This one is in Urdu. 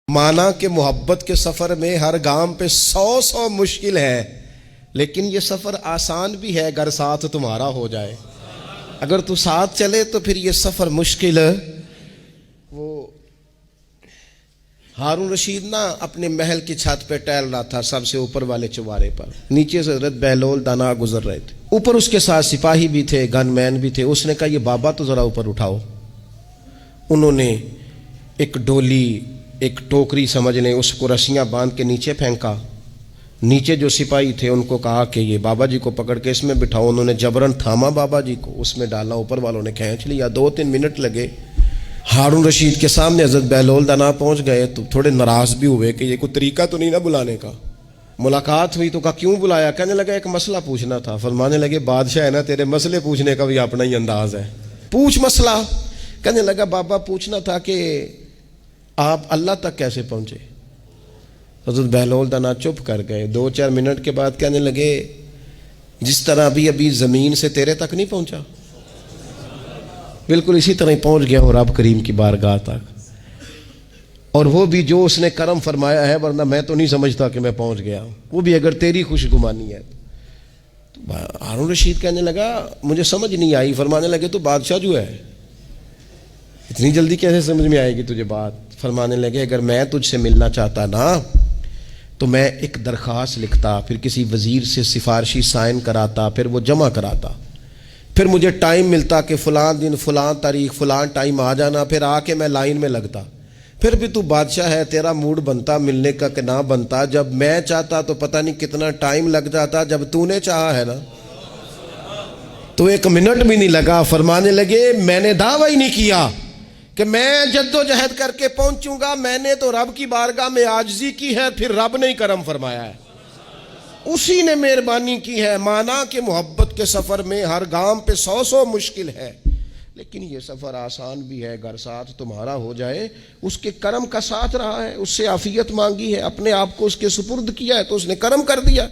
مانا کہ محبت کے سفر میں ہر گام پہ 100 مشکل ہے، لیکن یہ سفر آسان بھی ہے اگر ساتھ تمہارا ہو جائے۔ اگر تو ساتھ چلے تو پھر یہ سفر مشکل ہے۔ وہ ہارون رشید نا اپنے محل کی چھت پہ ٹہل رہا تھا، سب سے اوپر والے چوارے پر، نیچے سے حضرت بہلول دانا گزر رہے تھے، اوپر اس کے ساتھ سپاہی بھی تھے، گن مین بھی تھے۔ اس نے کہا یہ بابا تو ذرا اوپر اٹھاؤ۔ انہوں نے ایک ڈولی، ایک ٹوکری سمجھ لیں، اس کو رسیاں باندھ کے نیچے پھینکا۔ نیچے جو سپاہی تھے ان کو کہا کہ یہ بابا جی کو پکڑ کے اس میں بٹھاؤ۔ انہوں نے جبرن تھاما بابا جی کو، اس میں ڈالا، اوپر والوں نے کھینچ لیا۔ 2-3 منٹ لگے۔ ہارون رشید کے سامنے حضرت بہلول دانا پہنچ گئے تو تھوڑے ناراض بھی ہوئے کہ یہ کوئی طریقہ تو نہیں نا بلانے کا۔ ملاقات ہوئی تو کہا کیوں بلایا؟ کہنے لگا ایک مسئلہ پوچھنا تھا۔ فرمانے لگے بادشاہ ہے نا، تیرے مسئلے پوچھنے کا بھی اپنا ہی انداز ہے، پوچھ مسئلہ۔ کہنے لگا بابا پوچھنا تھا کہ آپ اللہ تک کیسے پہنچے؟ حضرت بہلول دانا چپ کر گئے۔ 2-4 منٹ کے بعد کہنے لگے جس طرح ابھی زمین سے تیرے تک نہیں پہنچا، بالکل اسی طرح ہی پہنچ گیا ہوں رب کریم کی بارگاہ تک، اور وہ بھی جو اس نے کرم فرمایا ہے، ورنہ میں تو نہیں سمجھتا کہ میں پہنچ گیا ہوں، وہ بھی اگر تیری خوش گمانی ہے۔ تو ہارون رشید کہنے لگا مجھے سمجھ نہیں آئی۔ فرمانے لگے تو بادشاہ جو ہے اتنی جلدی کیسے سمجھ میں آئے گی تجھے بات؟ فرمانے لگے اگر میں تجھ سے ملنا چاہتا نا تو میں ایک درخواست لکھتا، پھر کسی وزیر سے سفارشی سائن کراتا، پھر وہ جمع کراتا، پھر مجھے ٹائم ملتا کہ فلاں دن فلاں تاریخ فلاں ٹائم آ جانا، پھر آ کے میں لائن میں لگتا۔ پھر بھی تو بادشاہ ہے، تیرا موڈ بنتا ملنے کا کہ نہ بنتا۔ جب میں چاہتا تو پتہ نہیں کتنا ٹائم لگ جاتا، جب تو نے چاہا ہے نا تو 1 منٹ بھی نہیں لگا۔ فرمانے لگے میں نے دعویٰ ہی نہیں کیا کہ میں جد و جہد کر کے پہنچوں گا، میں نے تو رب کی بارگاہ میں عاجزی کی ہے، پھر رب نے ہی کرم فرمایا ہے، اسی نے مہربانی کی ہے۔ مانا کہ محبت کے سفر میں ہر گام پہ 100 مشکل ہے، لیکن یہ سفر آسان بھی ہے اگر ساتھ تمہارا ہو جائے۔ اس کے کرم کا ساتھ رہا ہے، اس سے عافیت مانگی ہے، اپنے آپ کو اس کے سپرد کیا ہے تو اس نے کرم کر دیا۔